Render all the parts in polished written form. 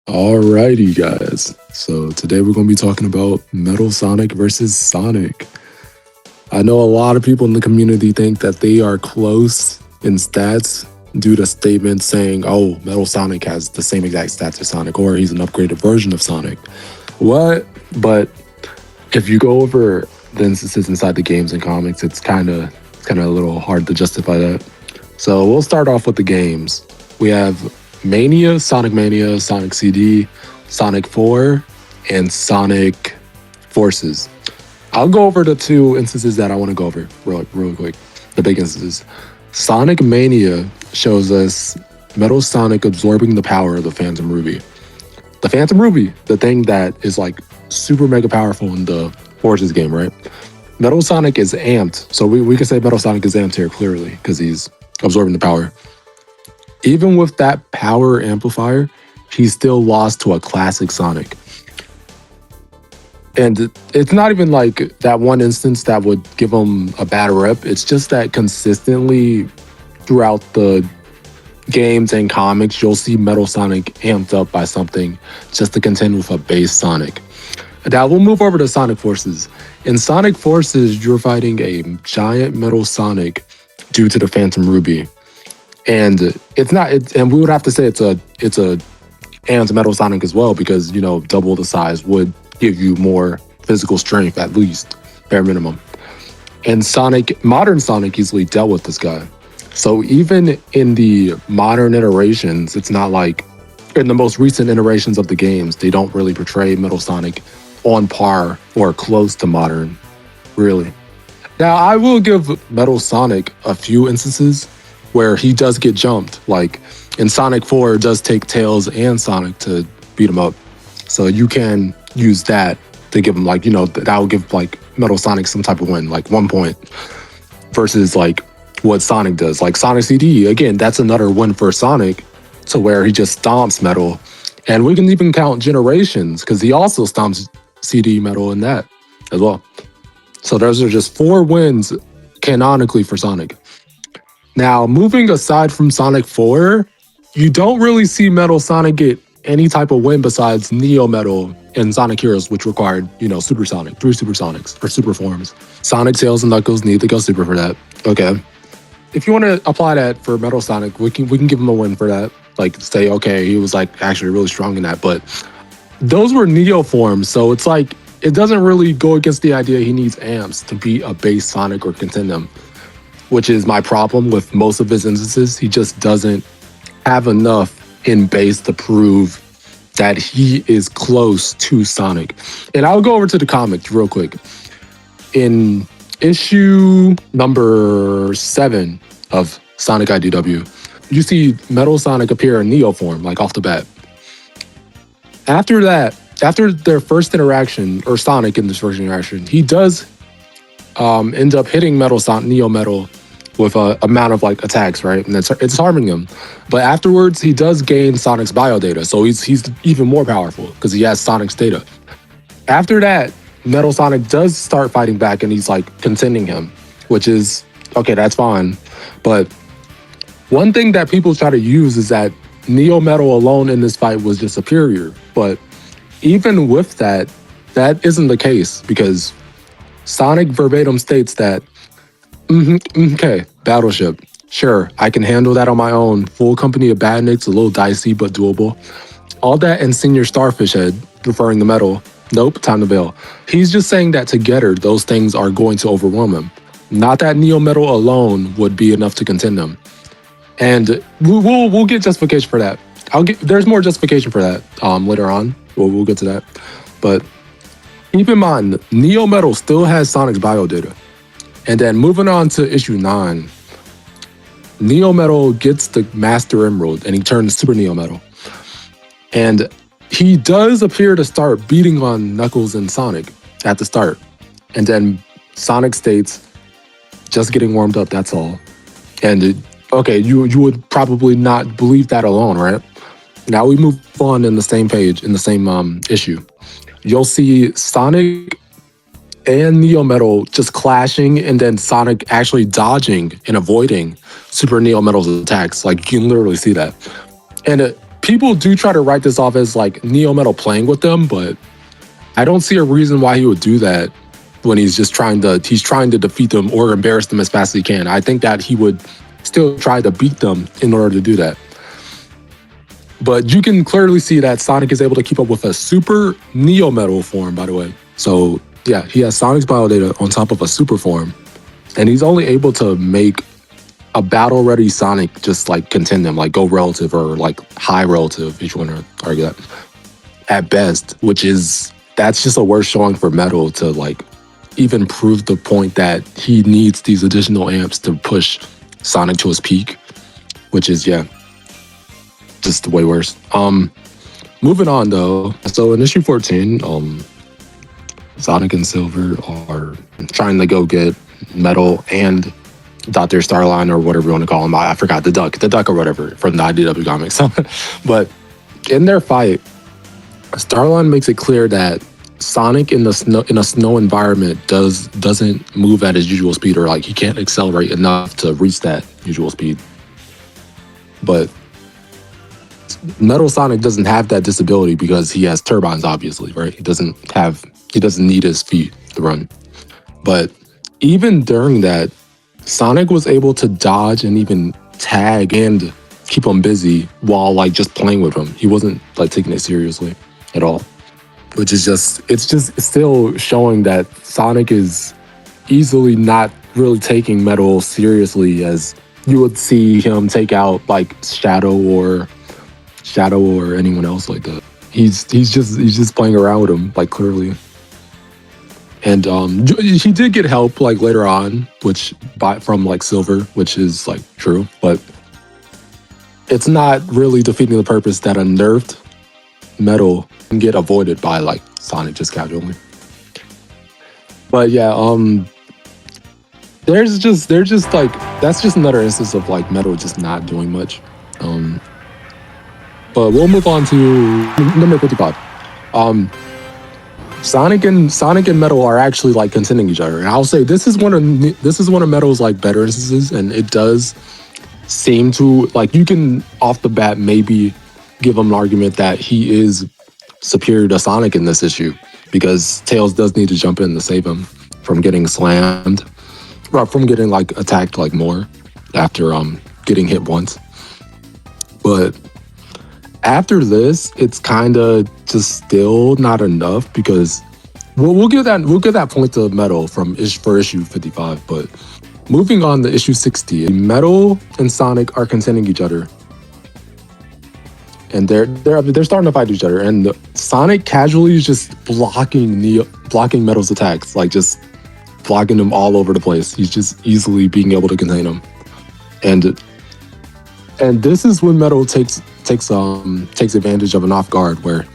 Alrighty, guys. So today we're going to be talking about Metal Sonic versus Sonic. I know a lot of people in the community think that they are close in stats due to statements saying, oh, Metal Sonic has the same exact stats as Sonic, or he's an upgraded version of Sonic. What? But if you go over the instances inside the games and comics, it's kind of a little hard to justify that. So we'll start off with the games. We have Mania, Sonic CD, Sonic 4, and Sonic Forces. I'll go over the two instances that I want to go over real quick. The big instances. Sonic Mania shows us Metal Sonic absorbing the power of the Phantom Ruby. The Phantom Ruby, the thing that is like super mega powerful in the Forces game, right? Metal Sonic is amped. So we can say Metal Sonic is amped here clearly because he's absorbing the power. Even with that power amplifier, he still lost to a classic Sonic. And it's not even like that one instance that would give him a bad rep. It's just that consistently throughout the games and comics, you'll see Metal Sonic amped up by something just to contend with a base Sonic. Now we'll move over to Sonic Forces. In Sonic Forces, you're fighting a giant Metal Sonic due to the Phantom Ruby. And and we would have to say it's a amped Metal Sonic as well, because double the size would give you more physical strength, at least bare minimum. And modern Sonic easily dealt with this guy. So even in the modern iterations, it's not like in the most recent iterations of the games, they don't really portray Metal Sonic on par or close to modern, really. Now I will give Metal Sonic a few instances where he does get jumped. Like in Sonic 4, it does take Tails and Sonic to beat him up. So you can use that to give him that will give Metal Sonic some type of win, like 1 point, versus like what Sonic does. Like Sonic CD, again, that's another win for Sonic to where he just stomps Metal. And we can even count Generations because he also stomps CD Metal in that as well. So those are just 4 wins canonically for Sonic. Now, moving aside from Sonic 4, you don't really see Metal Sonic get any type of win besides Neo Metal and Sonic Heroes, which required, Super Sonic, 3 Super Sonics, or Super Forms. Sonic, Tails, and Knuckles need to go Super for that. Okay. If you want to apply that for Metal Sonic, we can give him a win for that. Like, say, okay, he was actually really strong in that, but those were Neo forms, so it's it doesn't really go against the idea he needs amps to beat a base Sonic or contend them, which is my problem with most of his instances. He just doesn't have enough in base to prove that he is close to Sonic. And I'll go over to the comics real quick. In issue number 7 of Sonic IDW, you see Metal Sonic appear in Neo form, off the bat. After their first interaction, or Sonic in this first interaction, he does end up hitting Neo Metal with a amount of attacks, right? And it's harming him. But afterwards, he does gain Sonic's bio data, so he's even more powerful because he has Sonic's data. After that, Metal Sonic does start fighting back, and he's contending him, which is okay. That's fine. But one thing that people try to use is that Neo Metal alone in this fight was just superior. But even with that, that isn't the case, because Sonic verbatim states that, okay, Battleship. Sure, I can handle that on my own. Full company of badniks, a little dicey, but doable. All that and Senior Starfish Head, referring to Metal. Nope, time to bail. He's just saying that together, those things are going to overwhelm him. Not that Neo Metal alone would be enough to contend him. And we'll get justification for that. There's more justification for that later on. We'll get to that. But keep in mind, Neo Metal still has Sonic's bio data. And then moving on to issue 9, Neo Metal gets the Master Emerald and he turns Super Neo Metal. And he does appear to start beating on Knuckles and Sonic at the start. And then Sonic states, just getting warmed up, that's all. And okay, you would probably not believe that alone, right? Now we move on in the same page, in the same issue. You'll see Sonic and Neo Metal just clashing, and then Sonic actually dodging and avoiding Super Neo Metal's attacks. You can literally see that. And people do try to write this off as like Neo Metal playing with them, but I don't see a reason why he would do that when he's trying to defeat them or embarrass them as fast as he can. I think that he would still try to beat them in order to do that. But you can clearly see that Sonic is able to keep up with a super Neo Metal form, by the way. So yeah, he has Sonic's bio data on top of a super form, and he's only able to make a battle ready Sonic just like contend them, like go relative or like high relative, if you want to argue that, at best, that's just a worse showing for Metal to like even prove the point that he needs these additional amps to push Sonic to his peak, which is, yeah, just way worse. Moving on though, so in issue 14, Sonic and Silver are trying to go get Metal and Dr. Starline, or whatever you want to call him. I forgot, the duck or whatever from the IDW comics. But in their fight, Starline makes it clear that Sonic in a snow environment doesn't move at his usual speed, or like he can't accelerate enough to reach that usual speed. But Metal Sonic doesn't have that disability because he has turbines, obviously, right? He doesn't need his feet to run. But even during that, Sonic was able to dodge and even tag and keep him busy while like just playing with him. He wasn't like taking it seriously at all, which is it's still showing that Sonic is easily not really taking Metal seriously as you would see him take out like Shadow or anyone else like that. He's just playing around with him, like, clearly. And he did get help like later on, from like Silver, which is like true, but it's not really defeating the purpose that a nerfed Metal can get avoided by like Sonic just casually. But yeah, they're just like, that's just another instance of like Metal just not doing much. But we'll move on to number 55. Sonic and Metal are actually like contending each other, and I'll say this is one of Metal's like better instances, and it does seem to like, you can off the bat maybe give him an argument that he is superior to Sonic in this issue, because Tails does need to jump in to save him from getting slammed, or from getting like attacked like more after getting hit once. But after this, it's kind of just still not enough, because we'll give that point to Metal for issue 55. But moving on to issue 60, Metal and Sonic are contending each other, and they're starting to fight each other, and Sonic casually is just blocking Metal's attacks, like just blocking him all over the place. He's just easily being able to contain him, and this is when Metal takes advantage of an off guard where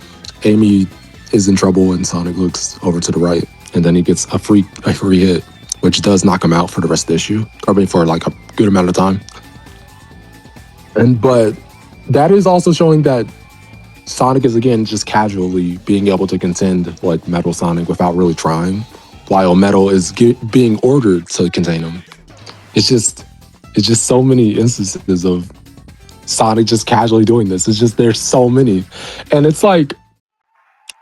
Amy is in trouble and Sonic looks over to the right, and then he gets a free hit, which does knock him out for the rest of the issue, for like a good amount of time. But that is also showing that Sonic is again just casually being able to contend like Metal Sonic without really trying, while Metal is being ordered to contain him. It's just so many instances of Sonic just casually doing this. It's just, there's so many, and it's like,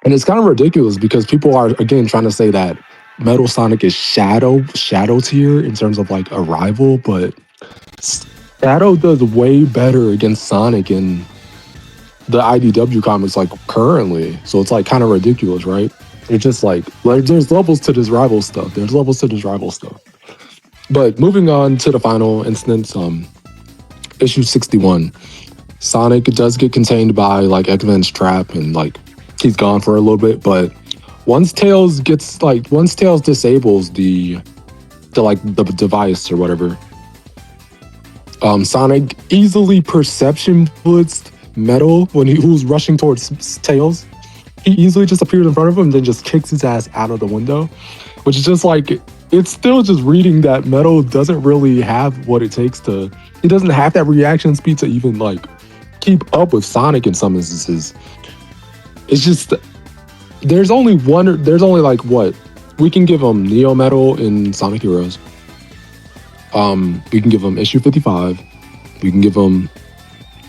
and it's kind of ridiculous because people are again trying to say that Metal Sonic is Shadow tier in terms of like a rival, but Shadow does way better against Sonic in the IDW comics like currently. So it's like kind of ridiculous, right? It's just like there's levels to this rival stuff. But moving on to the final instance, issue 61, Sonic does get contained by like Eggman's trap, and like he's gone for a little bit. But once Tails disables the device or whatever, Sonic easily perception blitzed Metal when he was rushing towards Tails. He easily just appears in front of him and then just kicks his ass out of the window, which is just like, it's still just reading that Metal doesn't really have what it takes to, he doesn't have that reaction speed to even like keep up with Sonic in some instances. It's just, there's only like what, we can give him Neo Metal in Sonic Heroes. We can give him issue 55. We can give him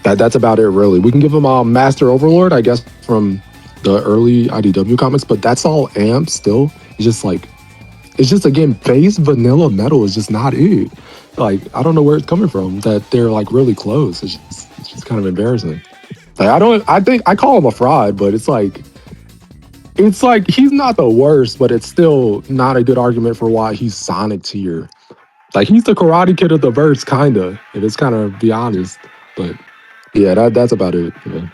That's about it, really. We can give him Master Overlord, I guess, from the early IDW comics, but that's all amp still. It's just like, it's just again, base vanilla metal is just not it. Like, I don't know where it's coming from that they're like really close. It's just kind of embarrassing. Like, I think I call him a fraud, but it's like he's not the worst, but it's still not a good argument for why he's Sonic tier. Like, he's the Karate Kid of the verse, kinda, if it's kind of be honest. But yeah, that's about it. Yeah.